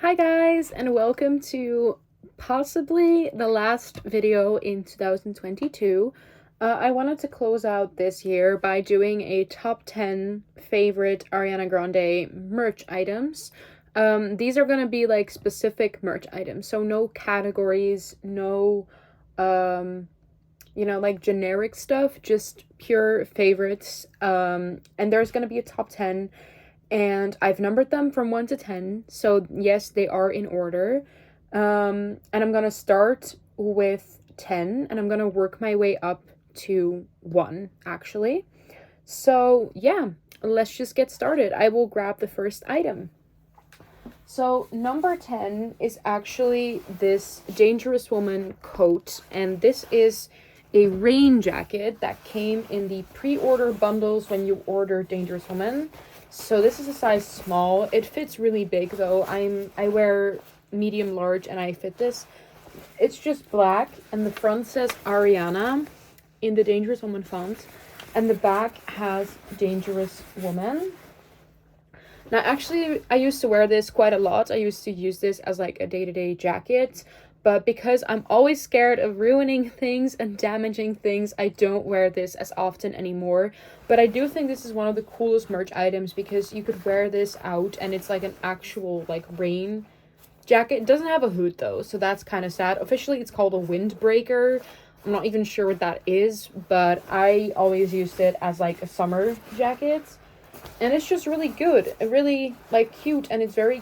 Hi guys, and welcome to possibly the last video in 2022. I wanted to close out this year by doing a top 10 favorite Ariana Grande merch items. These are gonna be like specific merch items, so no categories, no like generic stuff, just pure favorites. And there's gonna be a top 10, and I've numbered them from 1 to 10. So, yes, they are in order. And I'm going to start with 10 and I'm going to work my way up to 1, actually. So, yeah, let's just get started. I will grab the first item. So, number 10 is actually this Dangerous Woman coat, and this is a rain jacket that came in the pre-order bundles when you order Dangerous Woman. So this is a size small. It fits really big though. I wear medium large and I fit this. It's just black and the front says Ariana in the Dangerous Woman font, and the back has Dangerous Woman. Now actually I used to wear this quite a lot. I used to use this as like a day-to-day jacket. But because I'm always scared of ruining things and damaging things, I don't wear this as often anymore. But I do think this is one of the coolest merch items because you could wear this out and it's like an actual like rain jacket. It doesn't have a hood though, so that's kind of sad. Officially, it's called a windbreaker. I'm not even sure what that is, but I always used it as like a summer jacket. And it's just really good, really like cute, and it's very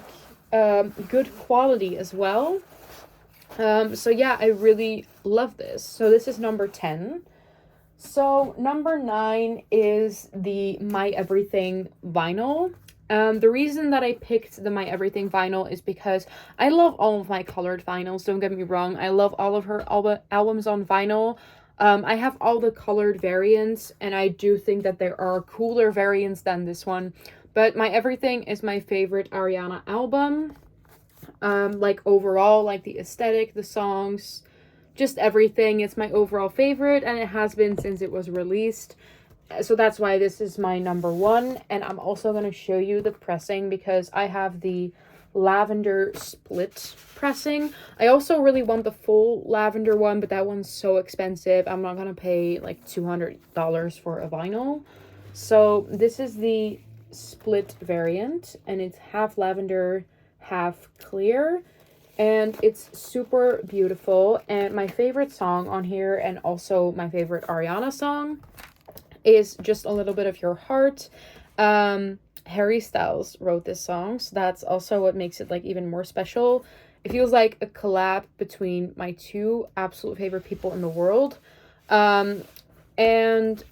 good quality as well. So yeah, I really love this. So this is number 10. So number 9 is the My Everything vinyl. The reason that I picked the My Everything vinyl is because I love all of my colored vinyls. Don't get me wrong. I love all of her albums on vinyl. I have all the colored variants, and I do think that there are cooler variants than this one. But My Everything is my favorite Ariana album. Like overall, like the aesthetic, the songs, just everything. It's my overall favorite, and it has been since it was released. So that's why this is my number 1. And I'm also going to show you the pressing because I have the lavender split pressing. I also really want the full lavender one, but that one's so expensive. I'm not going to pay like $200 for a vinyl. So this is the split variant, and it's half lavender, half clear, and it's super beautiful. And my favorite song on here, and also my favorite Ariana song, is Just a Little Bit of Your Heart. Harry Styles wrote this song, so that's also what makes it like even more special. It feels like a collab between my two absolute favorite people in the world. And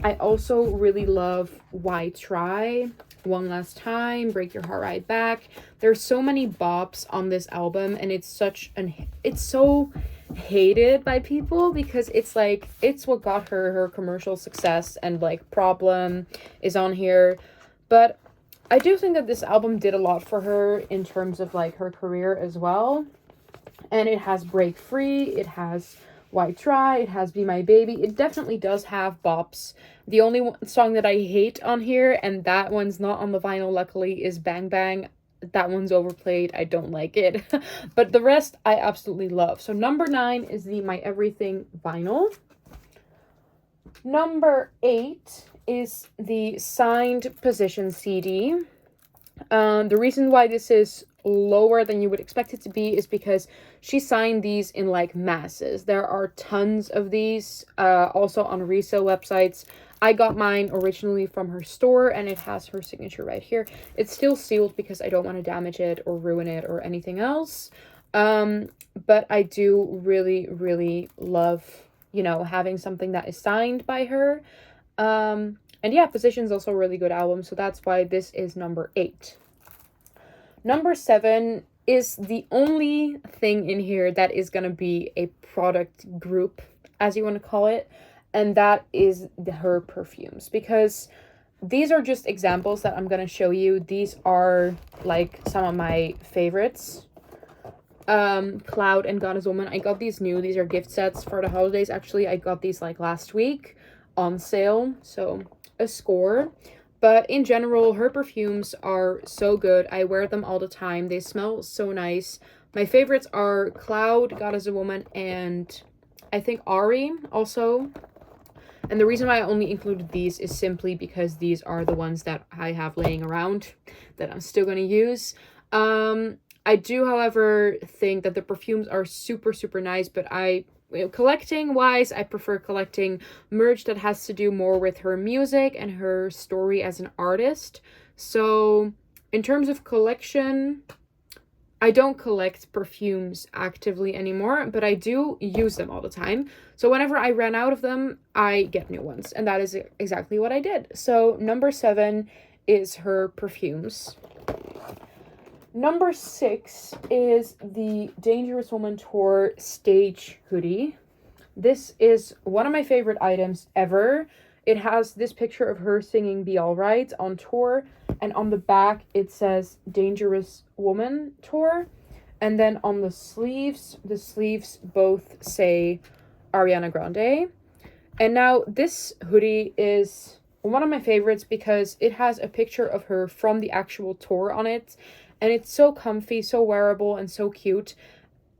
I also really love Why Try, One Last Time, Break Your Heart Right Back. There's so many bops on this album, and it's so hated by people because it's like, it's what got her commercial success, and like Problem is on here. But I do think that this album did a lot for her in terms of like her career as well. And it has Break Free, it has Why Try, it has Be My Baby. It definitely does have bops. The only song that I hate on here, and that one's not on the vinyl luckily, is Bang Bang. That one's overplayed. I don't like it. But the rest I absolutely love. So number 9 is the My Everything vinyl. Number 8 is the Signed Position CD. The reason why this is lower than you would expect it to be is because she signed these in like masses. There are tons of these, also on resale websites. I got mine originally from her store, and it has her signature right here. It's still sealed because I don't want to damage it or ruin it or anything else. But I do really, really love, having something that is signed by her. And yeah, Position's also a really good album, so that's why this is number 8. Number 7 is the only thing in here that is going to be a product group, as you want to call it, and that is her perfumes, because these are just examples that I'm going to show you. These are like some of my favorites. Cloud and Goddess Woman. I got these new. These are gift sets for the holidays. Actually, I got these like last week on sale, so a score. But in general, her perfumes are so good. I wear them all the time. They smell so nice. My favorites are Cloud, God is a Woman, and I think Ari also. And the reason why I only included these is simply because these are the ones that I have laying around that I'm still going to use. I do, however, think that the perfumes are super, super nice, but collecting wise, I prefer collecting merch that has to do more with her music and her story as an artist. So in terms of collection, I don't collect perfumes actively anymore, but I do use them all the time. So whenever I run out of them, I get new ones. And that is exactly what I did. So number 7 is her perfumes. Number 6 is the Dangerous Woman Tour Stage Hoodie. This is one of my favorite items ever. It has this picture of her singing Be Alright on tour, and on the back it says Dangerous Woman Tour. And then on the sleeves both say Ariana Grande. And now this hoodie is one of my favorites because it has a picture of her from the actual tour on it. And it's so comfy, so wearable, and so cute.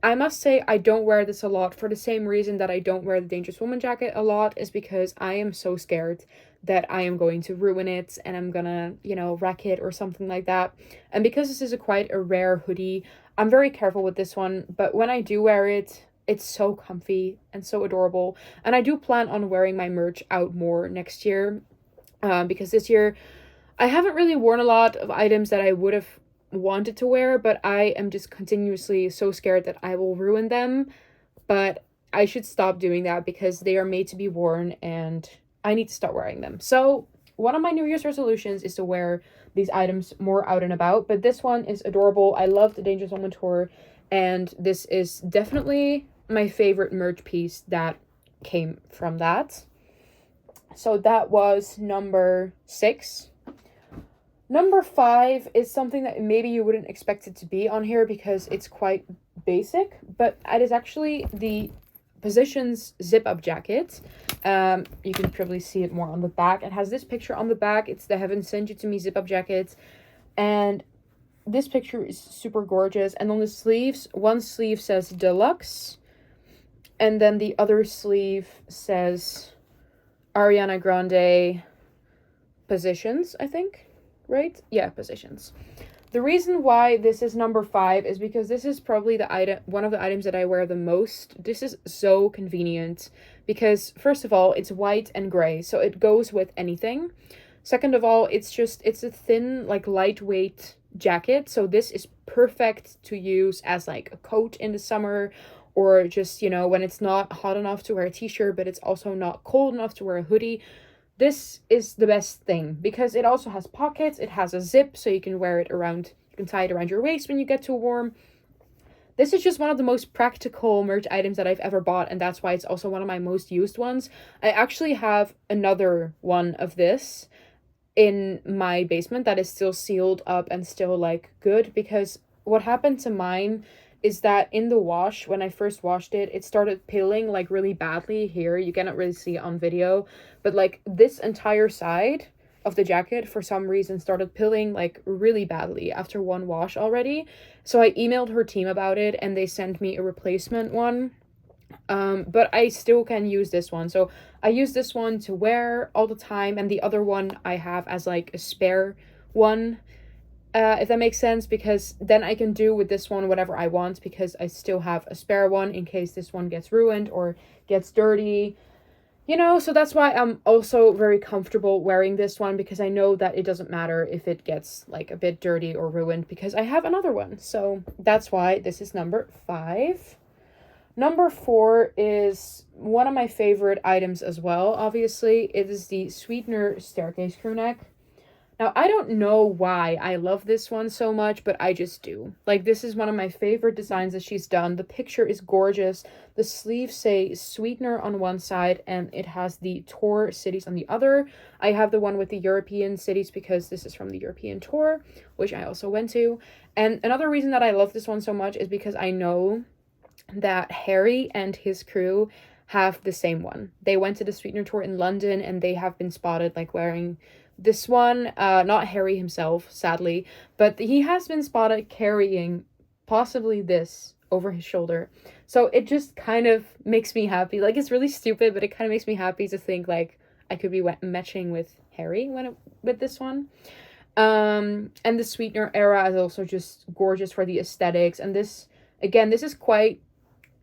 I must say I don't wear this a lot for the same reason that I don't wear the Dangerous Woman jacket a lot, is because I am so scared that I am going to ruin it and I'm gonna, wreck it or something like that. And because this is quite a rare hoodie, I'm very careful with this one. But when I do wear it, it's so comfy and so adorable. And I do plan on wearing my merch out more next year, because this year I haven't really worn a lot of items that I would have wanted to wear, but I am just continuously so scared that I will ruin them. But I should stop doing that because they are made to be worn and I need to start wearing them. So one of my New Year's resolutions is to wear these items more out and about, but this one is adorable. I love the Dangerous Woman Tour, and this is definitely my favorite merch piece that came from that. So that was number 6. Number 5 is something that maybe you wouldn't expect it to be on here because it's quite basic, but it is actually the Positions zip-up jacket. You can probably see it more on the back. It has this picture on the back. It's the Heaven Sent You To Me zip-up jacket. And this picture is super gorgeous. And on the sleeves, one sleeve says Deluxe. And then the other sleeve says Ariana Grande Positions, I think. Right? Yeah, Positions. The reason why this is number 5 is because this is probably one of the items that I wear the most. This is so convenient because, first of all, it's white and gray, so it goes with anything. Second of all, it's a thin, lightweight jacket, so this is perfect to use as a coat in the summer, or just, when it's not hot enough to wear a t-shirt, but it's also not cold enough to wear a hoodie. This is the best thing because it also has pockets. It has a zip, so you can wear it around, you can tie it around your waist when you get too warm. This is just one of the most practical merch items that I've ever bought, and that's why it's also one of my most used ones. I actually have another one of this in my basement that is still sealed up and still good, because what happened to mine is that in the wash, when I first washed it, it started peeling really badly here. You cannot really see it on video, but this entire side of the jacket for some reason started peeling really badly after one wash already. So I emailed her team about it and they sent me a replacement one. But I still can use this one. So I use this one to wear all the time, and the other one I have as a spare one. If that makes sense, because then I can do with this one whatever I want, because I still have a spare one in case this one gets ruined or gets dirty, so that's why I'm also very comfortable wearing this one, because I know that it doesn't matter if it gets a bit dirty or ruined because I have another one. So that's why this is number 5. Number 4 is one of my favorite items as well, obviously. It is the Sweetener Staircase crew neck. Now, I don't know why I love this one so much, but I just do. This is one of my favorite designs that she's done. The picture is gorgeous. The sleeves say Sweetener on one side, and it has the tour cities on the other. I have the one with the European cities because this is from the European tour, which I also went to. And another reason that I love this one so much is because I know that Harry and his crew have the same one. They went to the Sweetener tour in London, and they have been spotted wearing This one, not Harry himself, sadly, but he has been spotted carrying possibly this over his shoulder. So it just kind of makes me happy. Like, it's really stupid, but it kind of makes me happy to think, like, I could be matching with Harry with this one. And the Sweetener era is also just gorgeous for the aesthetics. And this, again, this is quite,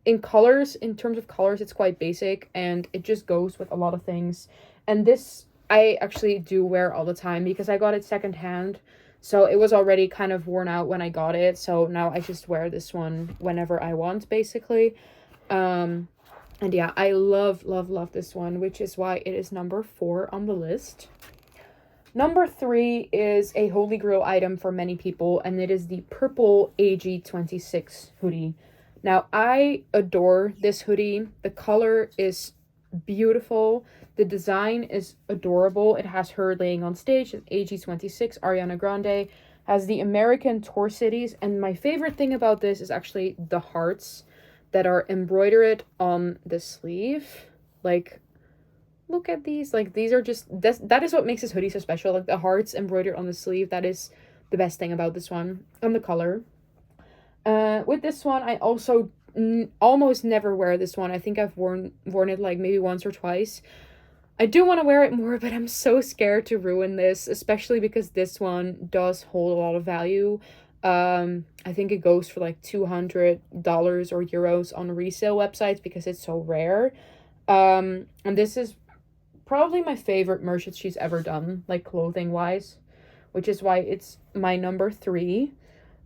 in colors, in terms of colors, it's quite basic, and it just goes with a lot of things. And this, I actually do wear all the time because I got it secondhand. So it was already kind of worn out when I got it. So now I just wear this one whenever I want, basically. And yeah, I love, love, love this one, which is why it is number 4 on the list. Number 3 is a holy grail item for many people, and it is the purple AG26 hoodie. Now, I adore this hoodie. The color is beautiful. The design is adorable. It has her laying on stage. It's AG26, Ariana Grande. Has the American tour cities. And my favorite thing about this is actually the hearts that are embroidered on the sleeve. Like, look at these. Like, these are just... That is what makes this hoodie so special. Like, the hearts embroidered on the sleeve. That is the best thing about this one. And the color. With this one, I also almost never wear this one. I think I've worn it like maybe once or twice. I do want to wear it more, but I'm so scared to ruin this, especially because this one does hold a lot of value. I think it goes for like $200 or euros on resale websites because it's so rare. And this is probably my favorite merch that she's ever done, like clothing wise, which is why it's my number 3.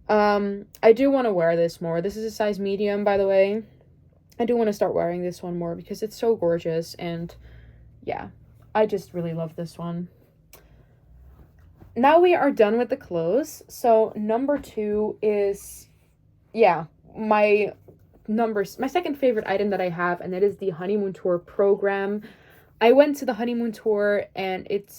I do want to wear this more. This is a size medium, by the way. I do want to start wearing this one more because it's so gorgeous, and yeah, I just really love this one. Now we are done with the clothes. So number 2 is, yeah, my second favorite item that I have, and it is the Honeymoon Tour program. I went to the Honeymoon Tour, and it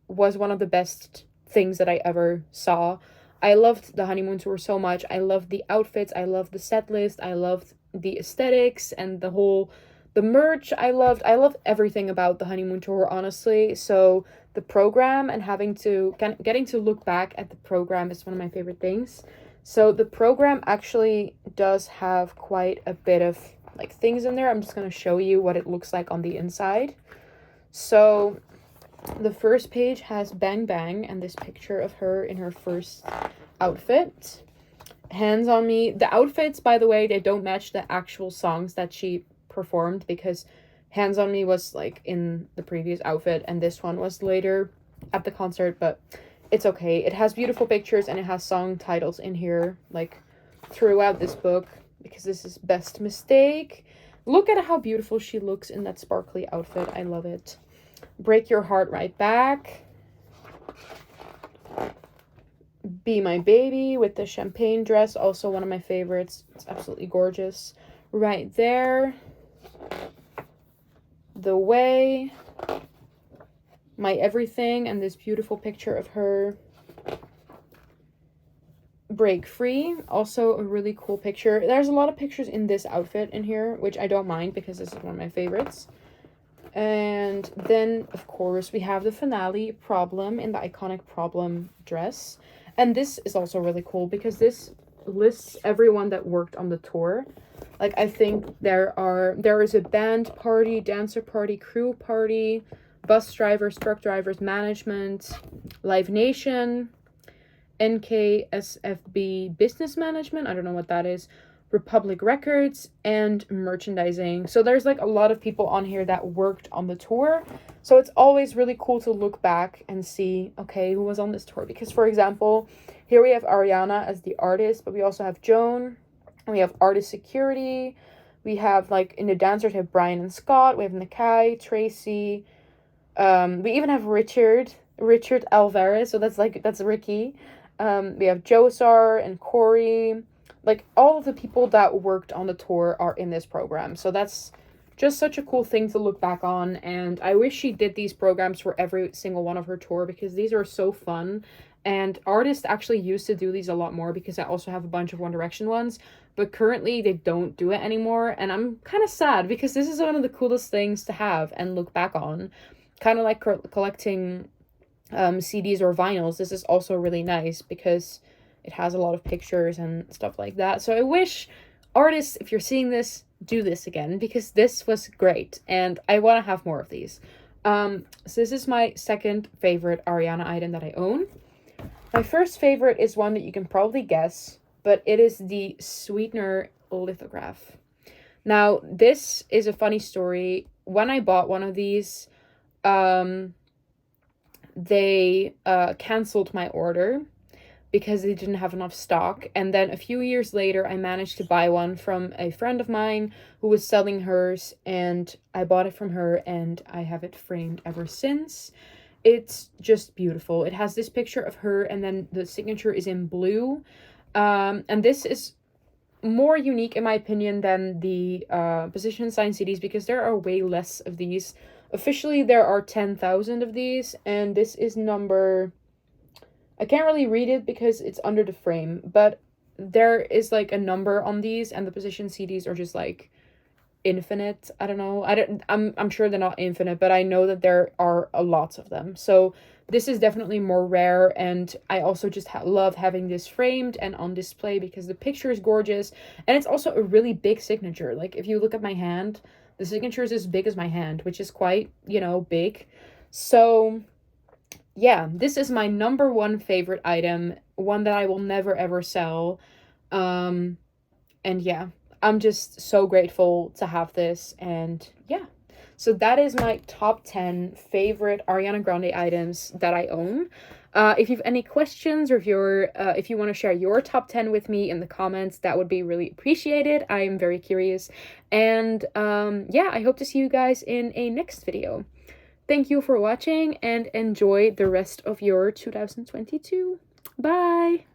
was one of the best things that I ever saw. I loved the Honeymoon Tour so much. I loved the outfits. I loved the set list. I loved the aesthetics and the merch. I loved everything about the Honeymoon Tour, honestly. So the program and getting to look back at the program is one of my favorite things. So the program actually does have quite a bit of like things in there. I'm just going to show you what it looks like on the inside. So the first page has Bang Bang and this picture of her in her first outfit. Hands on Me. The outfits, by the way, they don't match the actual songs that she performed because Hands on Me was like in the previous outfit and this one was later at the concert, but it's okay. It has beautiful pictures and it has song titles in here like throughout this book because this is Best Mistake. Look at how beautiful she looks in that sparkly outfit. I love it. Break Your Heart Right Back. Be My Baby with the champagne dress. Also one of my favorites. It's absolutely gorgeous. Right There. The Way. My Everything. And this beautiful picture of her. Break Free. Also a really cool picture. There's a lot of pictures in this outfit in here, which I don't mind because this is one of my favorites. And then, of course, we have the finale, Problem, in the iconic Problem dress. And this is also really cool because this lists everyone that worked on the tour. Like, I think there is a band party, dancer party, crew party, bus drivers, truck drivers, management, Live Nation, NKSFB business management, I don't know what that is, Republic Records, and merchandising. So there's like a lot of people on here that worked on the tour. So it's always really cool to look back and see, okay, who was on this tour? Because, for example, here we have Ariana as the artist, but we also have Joan, and we have artist security. We have, like, in the dancers, we have Brian and Scott. We have Nakai, Tracy. We even have Richard Alvarez. So that's Ricky. We have Josar and Corey. Like, all of the people that worked on the tour are in this program. So that's just such a cool thing to look back on. And I wish she did these programs for every single one of her tour because these are so fun. And artists actually used to do these a lot more because I also have a bunch of One Direction ones. But currently, they don't do it anymore. And I'm kind of sad because this is one of the coolest things to have and look back on. Kind of like collecting CDs or vinyls, this is also really nice because it has a lot of pictures and stuff like that. So I wish artists, if you're seeing this, do this again because this was great and I want to have more of these. So this is my second favorite Ariana item that I own. My first favorite is one that you can probably guess, but it is the Sweetener lithograph. Now, this is a funny story. When I bought one of these, they canceled my order because they didn't have enough stock. And then a few years later, I managed to buy one from a friend of mine who was selling hers, and I bought it from her, and I have it framed ever since. It's just beautiful. It has this picture of her, and then the signature is in blue. And this is more unique, in my opinion, than the position signed CDs because there are way less of these. Officially, there are 10,000 of these, and this is number... I can't really read it because it's under the frame, but there is like a number on these, and the position CDs are just like infinite. I don't know. I'm sure they're not infinite, but I know that there are a lot of them. So this is definitely more rare, and I also just love having this framed and on display because the picture is gorgeous, and it's also a really big signature. Like if you look at my hand, the signature is as big as my hand, which is quite, you know, big. So yeah, this is my number one favorite item, one that I will never ever sell. And yeah, I'm just so grateful to have this, and yeah. So that is my top 10 favorite Ariana Grande items that I own. If you have any questions, or if you want to share your top 10 with me in the comments, that would be really appreciated. I am very curious. And yeah, I hope to see you guys in a next video. Thank you for watching and enjoy the rest of your 2022. Bye!